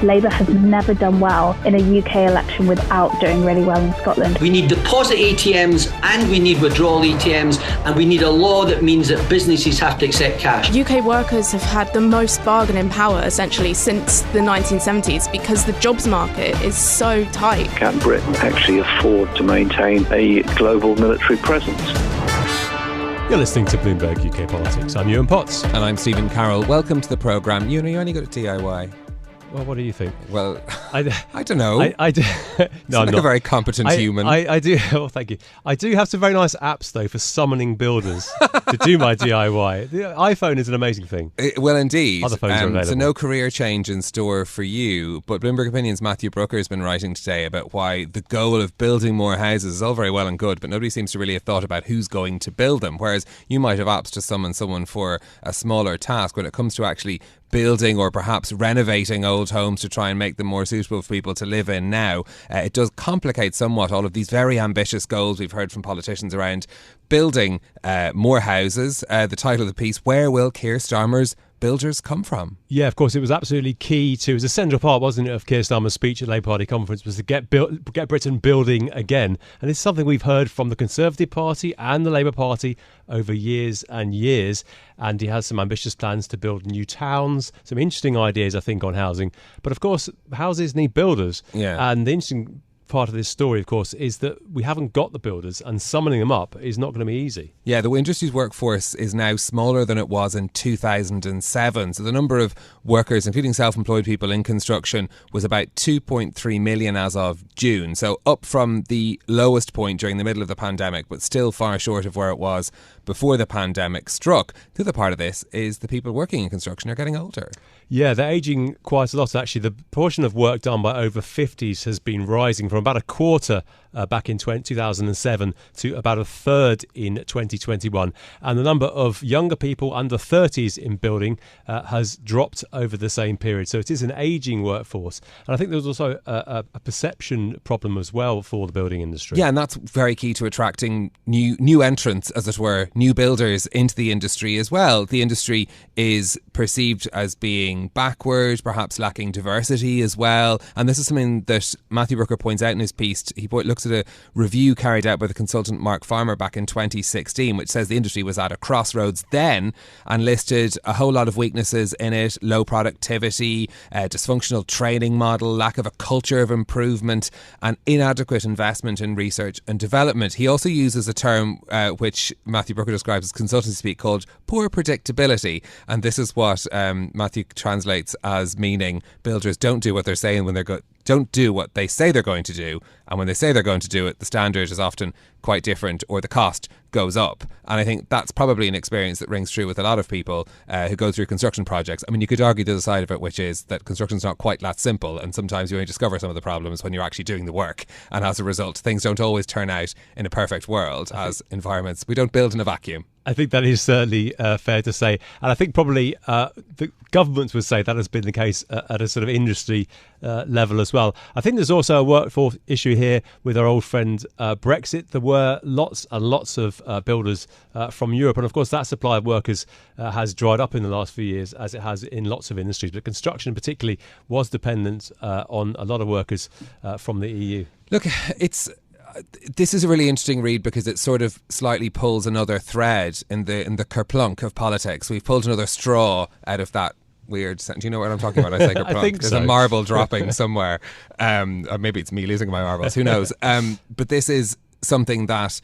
Labour has never done well in a UK election without doing really well in Scotland. We need deposit ATMs and we need withdrawal ATMs, and we need a law that means that businesses have to accept cash. UK workers have had the most bargaining power essentially since the 1970s because the jobs market is so tight. Can Britain actually afford to maintain a global military presence? You're listening to Bloomberg UK Politics. I'm Yuan Potts. And I'm Stephen Carroll. Welcome to the programme. You only got a DIY. Well, what do you think? Well, I don't know. I do. No, I'm like not a very competent human. I do. Well, thank you. I do have some very nice apps, though, for summoning builders to do my DIY. The iPhone is an amazing thing. Well, indeed. Other phones are available. So no career change in store for you. But Bloomberg Opinion's Matthew Brooker has been writing today about why the goal of building more houses is all very well and good, but nobody seems to really have thought about who's going to build them. Whereas you might have apps to summon someone for a smaller task. When it comes to actually building or perhaps renovating old homes to try and make them more suitable for people to live in now, it does complicate somewhat all of these very ambitious goals we've heard from politicians around building more houses. The title of the piece, Where Will Keir Starmer's Builders Come From? Yeah, of course, it was absolutely key to, it was a central part, wasn't it, of Keir Starmer's speech at Labour Party conference, was to get Britain building again. And it's something we've heard from the Conservative Party and the Labour Party over years and years. And he has some ambitious plans to build new towns, some interesting ideas, I think, on housing. But of course, houses need builders. Yeah. And the interesting part of this story, of course, is that we haven't got the builders, and summoning them up is not going to be easy. Yeah, the industry's workforce is now smaller than it was in 2007. So the number of workers, including self-employed people in construction, was about 2.3 million as of June. So up from the lowest point during the middle of the pandemic, but still far short of where it was before the pandemic struck. The other part of this is the people working in construction are getting older. Yeah, they're ageing quite a lot, actually. The proportion of work done by over 50s has been rising from about a quarter back in 2007 to about a third in 2021. And the number of younger people under 30s in building has dropped over the same period. So it is an ageing workforce. And I think there's also a perception problem as well for the building industry. Yeah, and that's very key to attracting new entrants, as it were, new builders into the industry as well. The industry is perceived as being backward, perhaps lacking diversity as well. And this is something that Matthew Brooker points out in his piece. He looks at a review carried out by the consultant Mark Farmer back in 2016, which says the industry was at a crossroads then and listed a whole lot of weaknesses in it: low productivity, dysfunctional training model, lack of a culture of improvement, and inadequate investment in research and development. He also uses a term which Matthew Brooker describes as consultancy speak called poor predictability, and this is what Matthew translates as meaning builders don't do what they're saying when they're don't do what they say they're going to do, and when they say they're going to do it, the standard is often quite different or the cost goes up. And I think that's probably an experience that rings true with a lot of people who go through construction projects. I mean, you could argue the other side of it, which is that construction's not quite that simple, and sometimes you only discover some of the problems when you're actually doing the work, and as a result things don't always turn out in a perfect world as environments. We don't build in a vacuum. I think that is certainly fair to say. And I think probably the governments would say that has been the case at a sort of industry level as well. I think there's also a workforce issue here with our old friend Brexit. There were lots and lots of builders from Europe. And of course, that supply of workers has dried up in the last few years, as it has in lots of industries. But construction particularly was dependent on a lot of workers from the EU. Look, this is a really interesting read because it sort of slightly pulls another thread in the kerplunk of politics. We've pulled another straw out of that weird sense. Do you know what I'm talking about? I say kerplunk. I think There's so. a marble dropping somewhere. Or maybe it's me losing my marbles. Who knows? But this is something that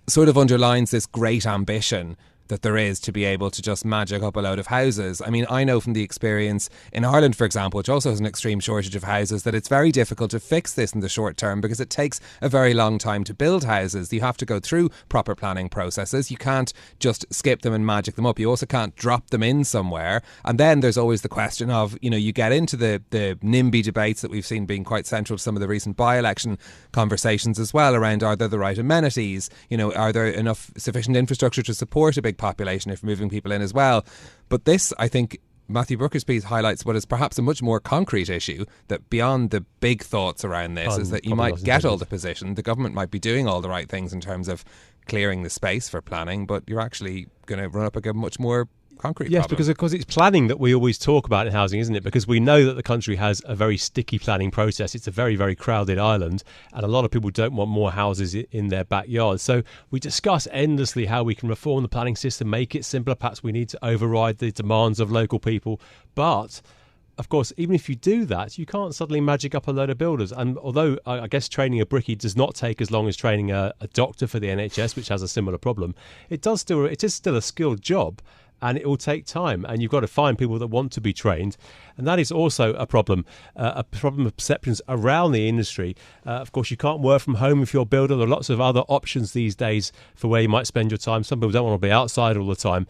sort of underlines this great ambition that there is to be able to just magic up a load of houses. I mean, I know from the experience in Ireland, for example, which also has an extreme shortage of houses, that it's very difficult to fix this in the short term because it takes a very long time to build houses. You have to go through proper planning processes. You can't just skip them and magic them up. You also can't drop them in somewhere. And then there's always the question of, you get into the NIMBY debates that we've seen being quite central to some of the recent by-election conversations as well around, are there the right amenities? Are there enough sufficient infrastructure to support a big population if moving people in as well? But this, I think, Matthew Brooker's piece highlights what is perhaps a much more concrete issue, that beyond the big thoughts around this is that you might get all the position, the government might be doing all the right things in terms of clearing the space for planning, but you're actually going to run up against much more concrete yes, problem. because of course it's planning that we always talk about in housing, isn't it? Because we know that the country has a very sticky planning process. It's a very, very crowded island, and a lot of people don't want more houses in their backyard. So we discuss endlessly how we can reform the planning system, make it simpler. Perhaps we need to override the demands of local people. But of course, even if you do that, you can't suddenly magic up a load of builders. And although I guess training a brickie does not take as long as training a doctor for the NHS, which has a similar problem, it is still a skilled job. And it will take time, and you've got to find people that want to be trained, and that is also a problem of perceptions around the industry. Of course, you can't work from home if you're a builder. There are lots of other options these days for where you might spend your time. Some people don't want to be outside all the time,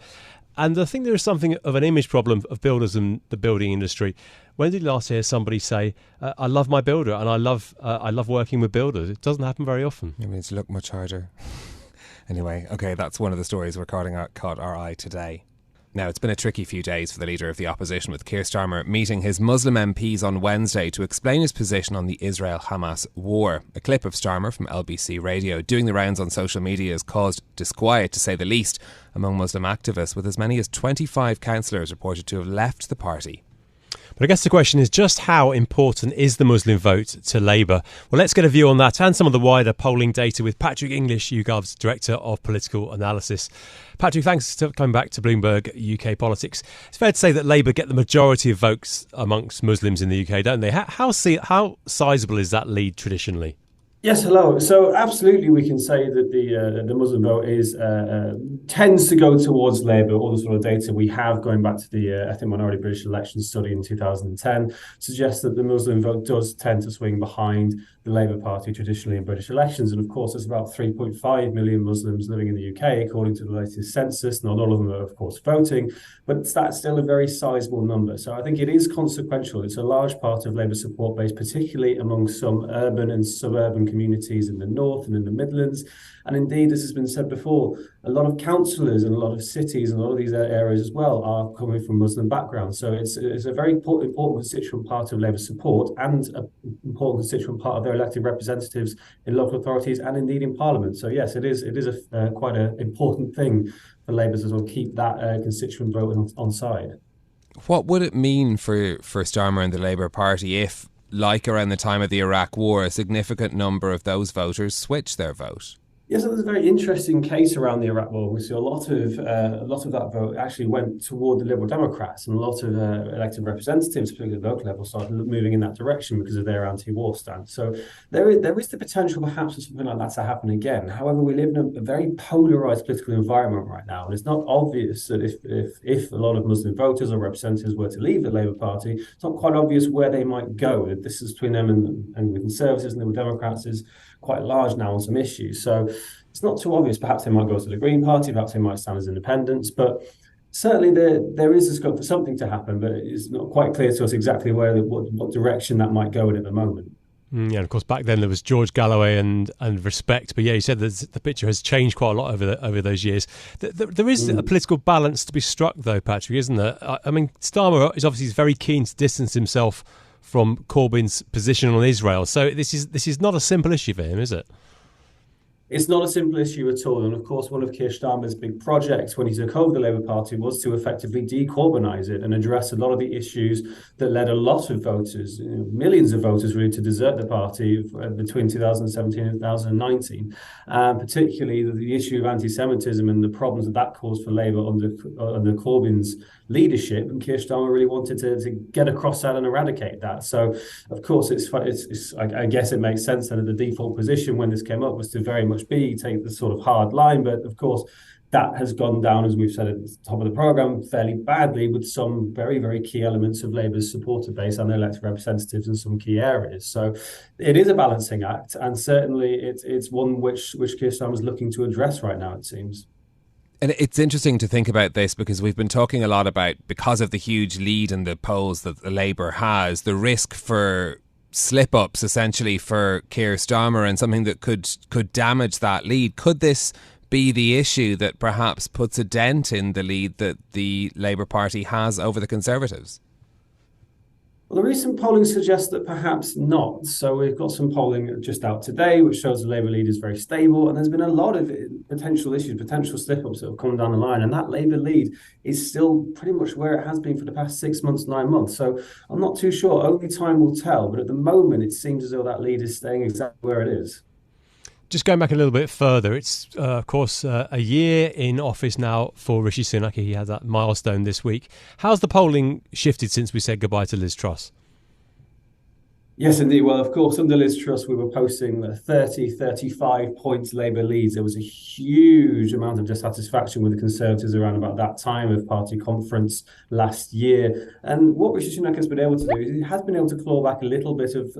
and I think there is something of an image problem of builders and the building industry. When did you last hear somebody say, "I love my builder and I love working with builders"? It doesn't happen very often. It means look much harder. Anyway, okay, that's one of the stories we're caught our eye today. Now, it's been a tricky few days for the leader of the opposition, with Keir Starmer meeting his Muslim MPs on Wednesday to explain his position on the Israel-Hamas war. A clip of Starmer from LBC Radio doing the rounds on social media has caused disquiet, to say the least, among Muslim activists, with as many as 25 councillors reported to have left the party. But I guess the question is, just how important is the Muslim vote to Labour? Well, let's get a view on that and some of the wider polling data with Patrick English, YouGov's Director of Political Analysis. Patrick, thanks for coming back to Bloomberg UK Politics. It's fair to say that Labour get the majority of votes amongst Muslims in the UK, don't they? How sizable is that lead traditionally? Yes, hello. So absolutely, we can say that the Muslim vote tends to go towards Labour. All the sort of data we have going back to the Minority British Election Study in 2010 suggests that the Muslim vote does tend to swing behind the Labour Party traditionally in British elections. And of course, there's about 3.5 million Muslims living in the UK, according to the latest census. Not all of them are, of course, voting, but that's still a very sizable number. So I think it is consequential. It's a large part of Labour's support base, particularly among some urban and suburban communities in the north and in the Midlands. And indeed, as has been said before, a lot of councillors and a lot of cities and a lot of these areas as well are coming from Muslim backgrounds. So it's a very important constituent part of Labour's support and an important constituent part of their elected representatives in local authorities and indeed in Parliament. So yes, it is quite an important thing for Labour to sort of keep that constituent vote on side. What would it mean for Starmer and the Labour Party if, like around the time of the Iraq War, a significant number of those voters switch their vote? Yes, there's a very interesting case around the Iraq War. We see a lot of that vote actually went toward the Liberal Democrats, and a lot of elected representatives, particularly at the local level, started moving in that direction because of their anti-war stance. So there is the potential perhaps for something like that to happen again. However, we live in a very polarised political environment right now, and it's not obvious that if a lot of Muslim voters or representatives were to leave the Labour Party, it's not quite obvious where they might go. The distance between them and the Conservatives and the Liberal Democrats is quite large now on some issues. So it's not too obvious. Perhaps they might go to the Green Party, perhaps they might stand as independents, but certainly there is a scope for something to happen, but it's not quite clear to us exactly what direction that might go in at the moment. Yeah, and of course, back then there was George Galloway and Respect. But yeah, you said that the picture has changed quite a lot over those years. There is a political balance to be struck, though, Patrick, isn't there? I mean, Starmer is obviously very keen to distance himself from Corbyn's position on Israel. So this is not a simple issue for him, is it? It's not a simple issue at all. And of course, one of Keir Starmer's big projects when he took over the Labour Party was to effectively de-Corbynise it and address a lot of the issues that led a lot of voters, millions of voters really, to desert the party between 2017 and 2019. Particularly the issue of anti-Semitism and the problems that caused for Labour under Corbyn's leadership. And Keir Starmer really wanted to get across that and eradicate that. So, of course, I guess it makes sense that the default position when this came up was to very much take the sort of hard line, but of course that has gone down, as we've said at the top of the programme, fairly badly with some very, very key elements of Labour's supporter base and their elected representatives in some key areas. So it is a balancing act, and certainly it's one which Keir Starmer is looking to address right now, it seems. And it's interesting to think about this because we've been talking a lot about, because of the huge lead in the polls that Labour has, the risk for slip-ups essentially for Keir Starmer and something that could damage that lead. Could this be the issue that perhaps puts a dent in the lead that the Labour Party has over the Conservatives? Well, the recent polling suggests that perhaps not. So we've got some polling just out today, which shows the Labour lead is very stable. And there's been a lot of potential issues, potential slip-ups that have come down the line. And that Labour lead is still pretty much where it has been for the past 6 months, 9 months. So I'm not too sure. Only time will tell. But at the moment, it seems as though that lead is staying exactly where it is. Just going back a little bit further, it's, of course, a year in office now for Rishi Sunak. He had that milestone this week. How's the polling shifted since we said goodbye to Liz Truss? Yes, indeed. Well, of course, under Liz Truss, we were posting 30, 35 points Labour leads. There was a huge amount of dissatisfaction with the Conservatives around about that time of party conference last year. And what Rishi Sunak has been able to do is he has been able to claw back a little bit of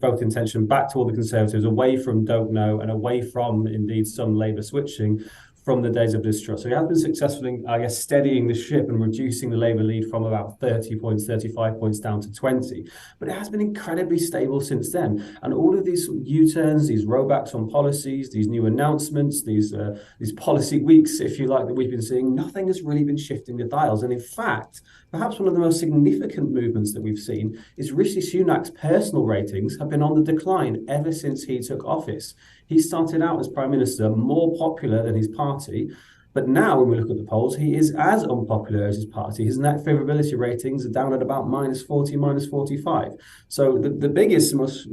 vote intention back toward the Conservatives, away from Don't Know and away from, indeed, some Labour switching from the days of Liz Truss. So he has been successful in, I guess, steadying the ship and reducing the Labour lead from about 30 points, 35 points down to 20. But it has been incredibly stable since then. And all of these U-turns, these rollbacks on policies, these new announcements, these policy weeks, if you like, that we've been seeing, nothing has really been shifting the dials. And in fact, perhaps one of the most significant movements that we've seen is Rishi Sunak's personal ratings have been on the decline ever since he took office. He started out as Prime Minister more popular than his party, but now when we look at the polls, he is as unpopular as his party. His net favourability ratings are down at about -40, -45. So the biggest, most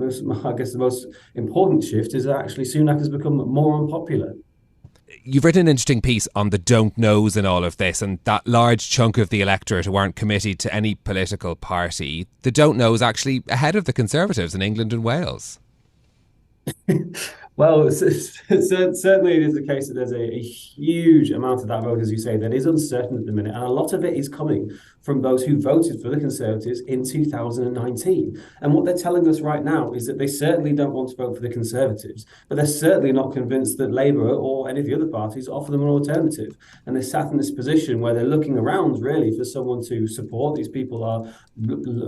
I guess the most important shift is that actually Sunak has become more unpopular. You've written an interesting piece on the don't knows in all of this, and that large chunk of the electorate who aren't committed to any political party. The don't knows actually ahead of the Conservatives in England and Wales. Well, certainly it is the case that there's a huge amount of that vote, as you say, that is uncertain at the minute. And a lot of it is coming from those who voted for the Conservatives in 2019. And what they're telling us right now is that they certainly don't want to vote for the Conservatives, but they're certainly not convinced that Labour or any of the other parties offer them an alternative. And they're sat in this position where they're looking around really for someone to support. These people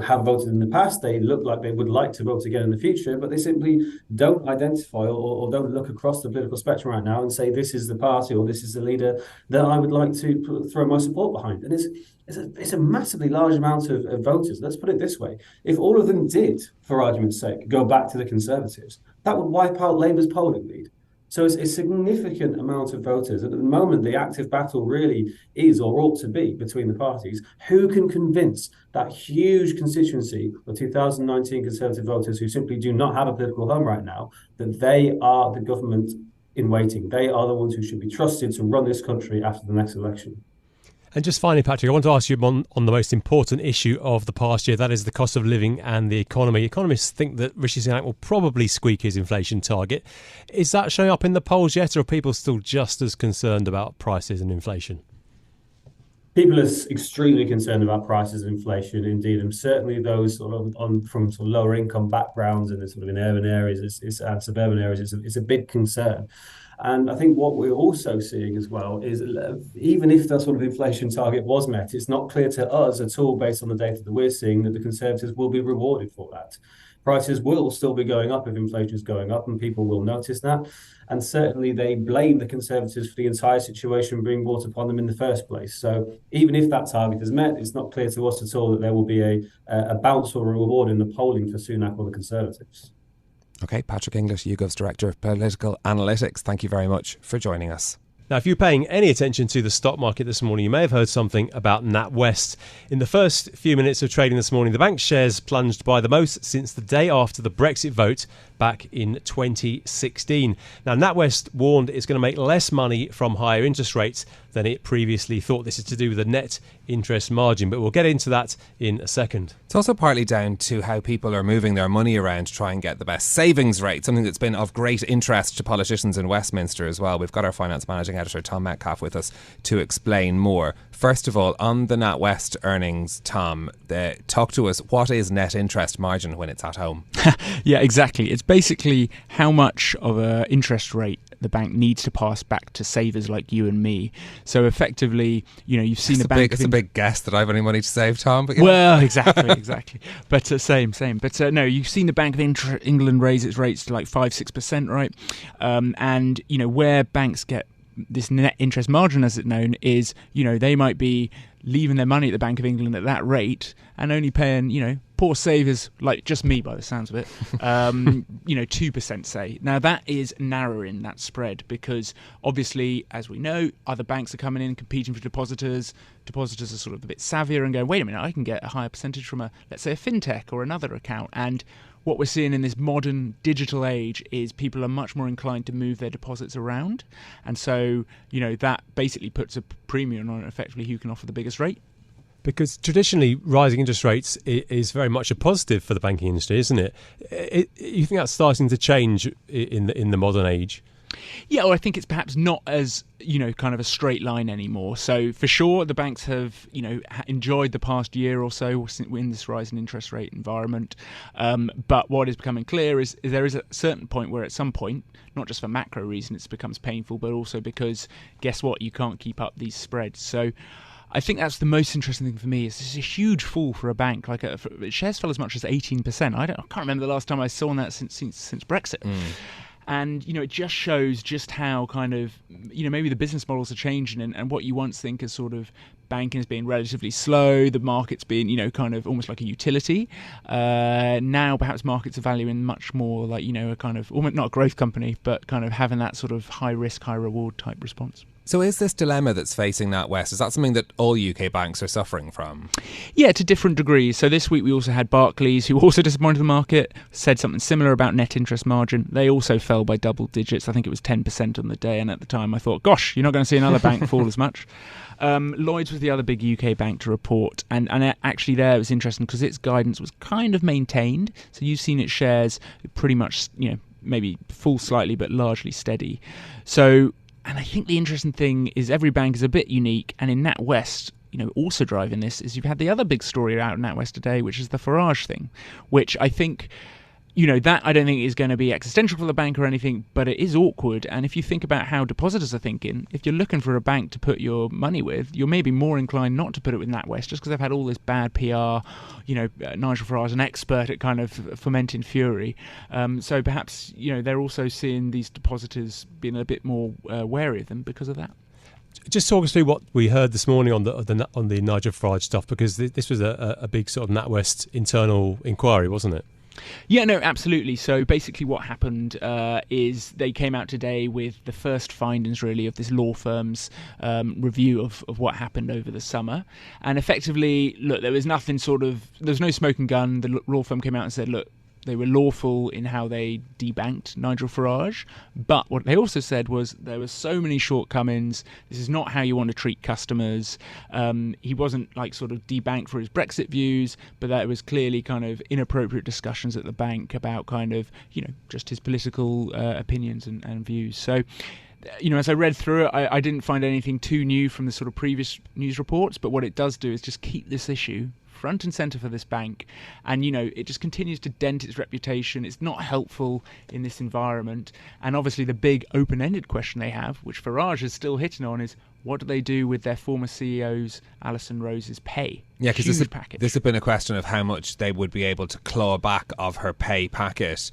have voted in the past. They look like they would like to vote again in the future, but they simply don't identify or don't look across the political spectrum right now and say, this is the party or this is the leader that I would like to throw my support behind. And it's a massively large amount of voters. Let's put it this way. If all of them did, for argument's sake, go back to the Conservatives, that would wipe out Labour's polling lead. So it's a significant amount of voters. At the moment, the active battle really is, or ought to be, between the parties. Who can convince that huge constituency of 2019 Conservative voters who simply do not have a political home right now, that they are the government in waiting? They are the ones who should be trusted to run this country after the next election. And just finally, Patrick, I want to ask you on the most important issue of the past year, that is the cost of living and the economy. Economists think that Rishi Sunak will probably squeak his inflation target. Is that showing up in the polls yet, or are people still just as concerned about prices and inflation? People are extremely concerned about prices and inflation, indeed, and certainly those from sort of lower income backgrounds and in urban areas and suburban areas is a big concern. And I think what we're also seeing as well is even if that sort of inflation target was met, it's not clear to us at all, based on the data that we're seeing, that the Conservatives will be rewarded for that. Prices will still be going up if inflation is going up, and people will notice that. And certainly they blame the Conservatives for the entire situation being brought upon them in the first place. So even if that target is met, it's not clear to us at all that there will be a bounce or a reward in the polling for Sunak or the Conservatives. OK, Patrick English, YouGov's Director of Political Analytics, thank you very much for joining us. Now, if you're paying any attention to the stock market this morning, you may have heard something about NatWest. In the first few minutes of trading this morning, the bank's shares plunged by the most since the day after the Brexit vote back in 2016. Now, NatWest warned it's going to make less money from higher interest rates than it previously thought. This is to do with the net interest margin, but we'll get into that in a second. It's also partly down to how people are moving their money around to try and get the best savings rate, something that's been of great interest to politicians in Westminster as well. We've got our finance managing editor Tom Metcalf with us to explain more. First of all, on the NatWest earnings, Tom, talk to us. What is net interest margin when it's at home? Yeah, exactly. It's basically how much of an interest rate the bank needs to pass back to savers like you and me. So effectively, you've seen the bank. It's a big guess that I have any money to save, Tom. But yeah. Well, exactly. But same. But no, you've seen the Bank of England raise its rates to like 5-6%, right? And where banks get this net interest margin, as it's known, is they might be leaving their money at the Bank of England at that rate and only paying poor savers, like just me by the sounds of it, 2% say. Now that is narrowing that spread because obviously, as we know, other banks are coming in competing for depositors. Depositors are sort of a bit savvier and going, wait a minute, I can get a higher percentage from let's say a fintech or another account. And what we're seeing in this modern digital age is people are much more inclined to move their deposits around. And so, that basically puts a premium on effectively who can offer the biggest rate. Because traditionally, rising interest rates is very much a positive for the banking industry, isn't it? You think that's starting to change in the modern age? Yeah, or I think it's perhaps not as, kind of a straight line anymore. So for sure, the banks have, enjoyed the past year or so in this rising interest rate environment. But what is becoming clear is there is a certain point where at some point, not just for macro reasons, it becomes painful, but also because, guess what, you can't keep up these spreads. So I think that's the most interesting thing for me is this is a huge fall for a bank. Like shares fell as much as 18%. I can't remember the last time I saw that since Brexit. And, it just shows just how kind of, maybe the business models are changing and what you once think as sort of banking as being relatively slow, the markets being, kind of almost like a utility. Now perhaps markets are valuing much more like, a kind of, almost not a growth company, but kind of having that sort of high risk, high reward type response. So is this dilemma that's facing NatWest, is that something that all UK banks are suffering from? Yeah, to different degrees. So this week we also had Barclays, who also disappointed the market, said something similar about net interest margin. They also fell by double digits. I think it was 10% on the day. And at the time I thought, gosh, you're not going to see another bank fall as much. Lloyds was the other big UK bank to report. And actually there it was interesting because its guidance was kind of maintained. So you've seen its shares pretty much, maybe fall slightly, but largely steady. So... And I think the interesting thing is every bank is a bit unique. And in NatWest, also driving this is you've had the other big story out in NatWest today, which is the Farage thing, which I think, that I don't think is going to be existential for the bank or anything, but it is awkward. And if you think about how depositors are thinking, if you're looking for a bank to put your money with, you're maybe more inclined not to put it with NatWest just because they've had all this bad PR. Nigel Farage, an expert at kind of fomenting fury. So perhaps, they're also seeing these depositors being a bit more wary of them because of that. Just talk us through what we heard this morning on the Nigel Farage stuff, because this was a big sort of NatWest internal inquiry, wasn't it? Yeah, no, absolutely. So basically what happened is they came out today with the first findings, really, of this law firm's review of what happened over the summer. And effectively, look, there was nothing there's no smoking gun. The law firm came out and said, look, they were lawful in how they debanked Nigel Farage. But what they also said was there were so many shortcomings. This is not how you want to treat customers. He wasn't sort of debanked for his Brexit views, but that was clearly kind of inappropriate discussions at the bank about kind of, just his political opinions and views. So, as I read through it, I didn't find anything too new from the sort of previous news reports. But what it does do is just keep this issue front and centre for this bank, and it just continues to dent its reputation. It's not helpful in this environment, and obviously the big open-ended question they have, which Farage is still hitting on, is what do they do with their former CEO's Alison Rose's pay? Yeah, because this has been a question of how much they would be able to claw back of her pay packet,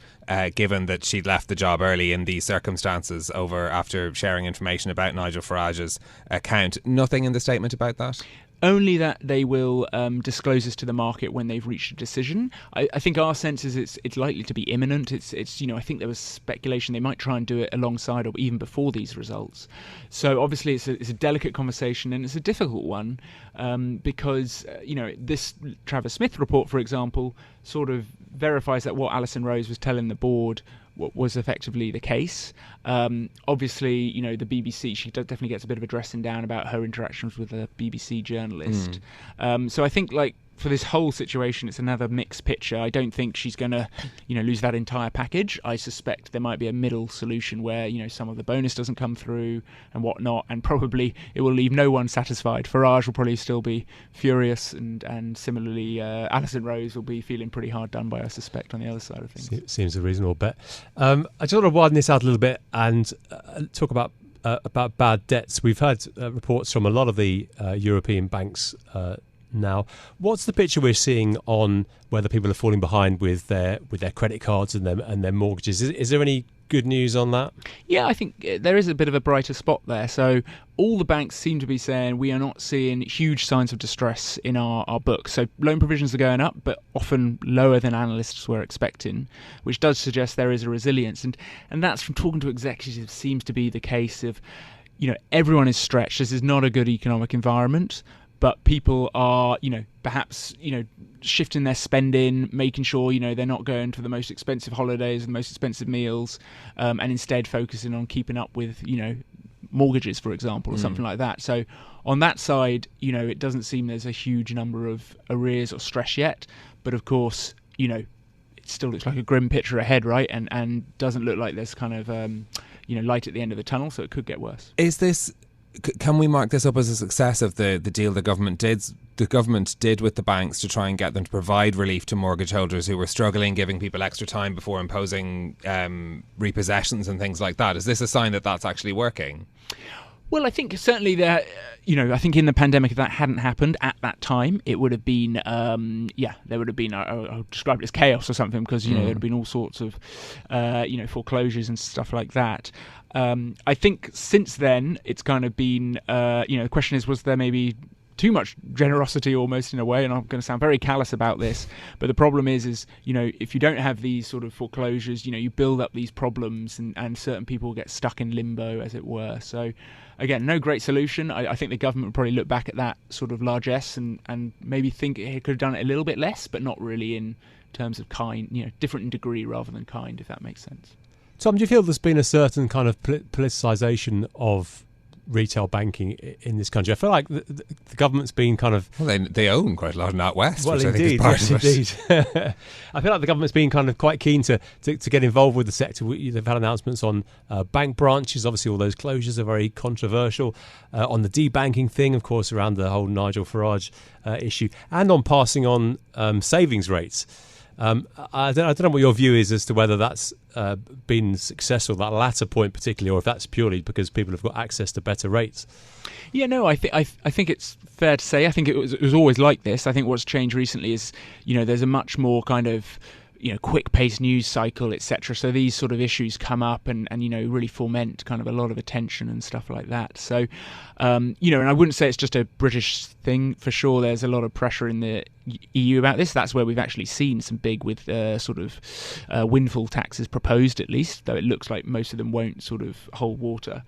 given that she'd left the job early in these circumstances after sharing information about Nigel Farage's account. Nothing in the statement about that? Only that they will disclose this to the market when they've reached a decision. I think our sense is it's likely to be imminent. It's I think there was speculation they might try and do it alongside or even before these results. So obviously it's a delicate conversation, and it's a difficult one because this Travis Smith report, for example, sort of verifies that what Alison Rose was telling the board what was effectively the case. Obviously, the BBC, she definitely gets a bit of a dressing down about her interactions with a BBC journalist. So I think for this whole situation, it's another mixed picture. I don't think she's going to, lose that entire package. I suspect there might be a middle solution where, some of the bonus doesn't come through and whatnot, and probably it will leave no one satisfied. Farage will probably still be furious, and similarly, Alison Rose will be feeling pretty hard done by, I suspect, on the other side of things. Seems a reasonable bet. I just want to widen this out a little bit and talk about bad debts. We've had reports from a lot of the European banks now. What's the picture we're seeing on whether people are falling behind with their credit cards and their mortgages? Is there any good news on that? Yeah, I think there is a bit of a brighter spot there. So all the banks seem to be saying we are not seeing huge signs of distress in our books. So loan provisions are going up, but often lower than analysts were expecting, which does suggest there is a resilience. And that's, from talking to executives, seems to be the case of, everyone is stretched. This is not a good economic environment, but people are, perhaps, shifting their spending, making sure, they're not going to the most expensive holidays and the most expensive meals, and instead focusing on keeping up with, mortgages, for example, or something like that. So on that side, it doesn't seem there's a huge number of arrears or stress yet. But of course, it still looks like a grim picture ahead, right? And doesn't look like there's kind of, light at the end of the tunnel, so it could get worse. Can we mark this up as a success of the deal the government did with the banks to try and get them to provide relief to mortgage holders who were struggling, giving people extra time before imposing repossessions and things like that? Is this a sign that that's actually working? Well, I think certainly there, I think in the pandemic, if that hadn't happened at that time, it would have been, there would have been, I'll describe it as chaos or something, because, there would have been all sorts of, foreclosures and stuff like that. I think since then, it's kind of been, the question is, was there maybe too much generosity almost in a way? And I'm going to sound very callous about this, but the problem is if you don't have these sort of foreclosures, you build up these problems and certain people get stuck in limbo, as it were. So again, no great solution. I think the government would probably look back at that sort of largesse and maybe think it could have done it a little bit less, but not really in terms of kind, different in degree rather than kind, if that makes sense. Tom, do you feel there's been a certain kind of politicisation of retail banking in this country? I feel like the government's been kind of... Well, they own quite a lot of NatWest, well, which indeed, I think is part of it. I feel like the government's been kind of quite keen to get involved with the sector. They've had announcements on bank branches. Obviously, all those closures are very controversial. On the debanking thing, of course, around the whole Nigel Farage issue, and on passing on savings rates. I don't know what your view is as to whether that's been successful, that latter point particularly, or if that's purely because people have got access to better rates. Yeah, no, I think it's fair to say. I think it was always like this. I think what's changed recently is, there's a much more kind of, quick-paced news cycle, etc. So these sort of issues come up and really foment kind of a lot of attention and stuff like that. So, and I wouldn't say it's just a British thing for sure. There's a lot of pressure in the EU about this. That's where we've actually seen some big with sort of windfall taxes proposed, at least, though it looks like most of them won't sort of hold water.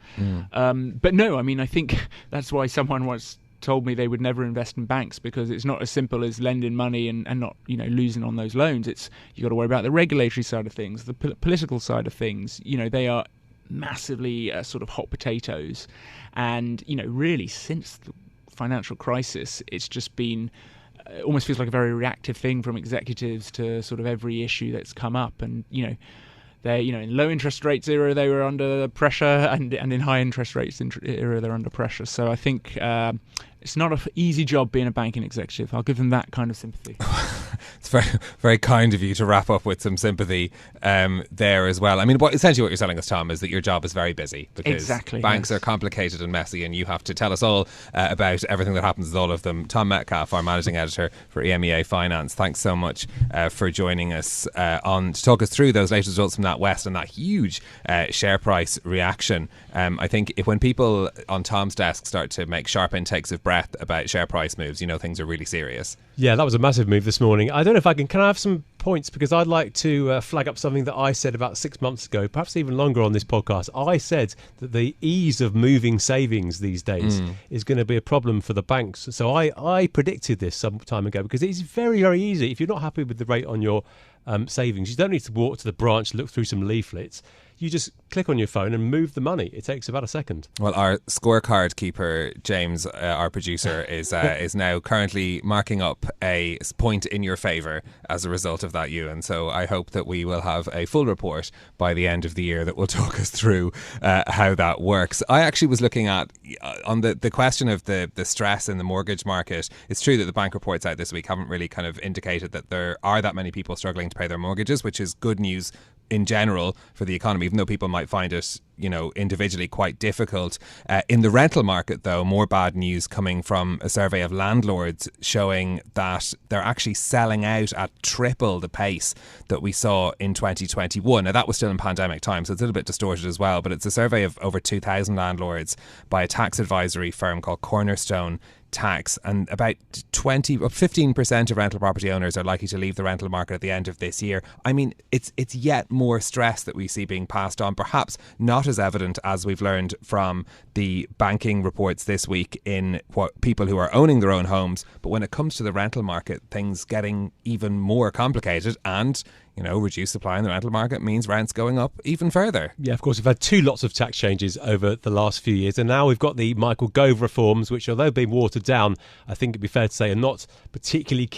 But no, I mean, I think that's why someone once told me they would never invest in banks, because it's not as simple as lending money and not losing on those loans. It's you got to worry about the regulatory side of things, the political side of things. They are massively sort of hot potatoes, and really since the financial crisis, it's just been almost feels like a very reactive thing from executives to sort of every issue that's come up. And they, in low interest rates era, they were under pressure, and in high interest rates era, they're under pressure. So I think it's not an easy job being a banking executive. I'll give them that kind of sympathy. It's very, very kind of you to wrap up with some sympathy there as well. I mean, essentially what you're telling us, Tom, is that your job is very busy, because banks are complicated and messy, and you have to tell us all about everything that happens with all of them. Tom Metcalf, our managing editor for EMEA Finance, thanks so much for joining us to talk us through those latest results from NatWest and that huge share price reaction. I think when people on Tom's desk start to make sharp intakes of breath about share price moves, things are really serious. Yeah, that was a massive move this morning. I don't know if can I have some points, because I'd like to flag up something that I said about 6 months ago, perhaps even longer on this podcast. I said that the ease of moving savings these days is going to be a problem for the banks. So I predicted this some time ago, because it's very, very easy. If you're not happy with the rate on your savings, you don't need to walk to the branch, look through some leaflets. You just click on your phone and move the money. It takes about a second. Well, our scorecard keeper, James, our producer, is now currently marking up a point in your favour as a result of that, Yuan. So I hope that we will have a full report by the end of the year that will talk us through how that works. I actually was looking at, on the question of the stress in the mortgage market. It's true that the bank reports out this week haven't really kind of indicated that there are that many people struggling to pay their mortgages, which is good news in general for the economy, even though people might find it individually quite difficult. In the rental market, though, more bad news coming from a survey of landlords showing that they're actually selling out at triple the pace that we saw in 2021. Now, that was still in pandemic time, so it's a little bit distorted as well, but it's a survey of over 2,000 landlords by a tax advisory firm called Cornerstone Tax, and about 15% of rental property owners are likely to leave the rental market at the end of this year. I mean, it's yet more stress that we see being passed on, perhaps not as evident as we've learned from the banking reports this week in what people who are owning their own homes, but when it comes to the rental market, things getting even more complicated, and reduced supply in the rental market means rents going up even further. Yeah, of course, we've had two lots of tax changes over the last few years, and now we've got the Michael Gove reforms, which, although being watered down, I think it'd be fair to say are not particularly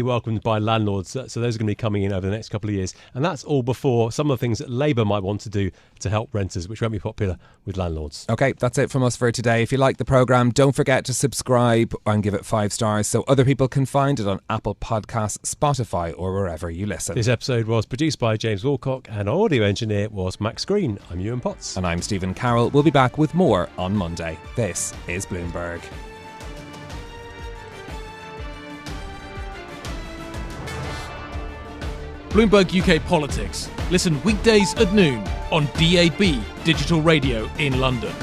welcomed by landlords. So those are going to be coming in over the next couple of years. And that's all before some of the things that Labour might want to do to help renters, which won't be popular with landlords. OK, that's it from us for today. If you like the programme, don't forget to subscribe and give it 5 stars so other people can find it on Apple Podcasts, Spotify or wherever you listen. This episode was produced by James Wilcock and our audio engineer was Max Green. I'm Yuan Potts. And I'm Stephen Carroll. We'll be back with more on Monday. This is Bloomberg. Bloomberg UK Politics. Listen weekdays at noon on DAB Digital Radio in London.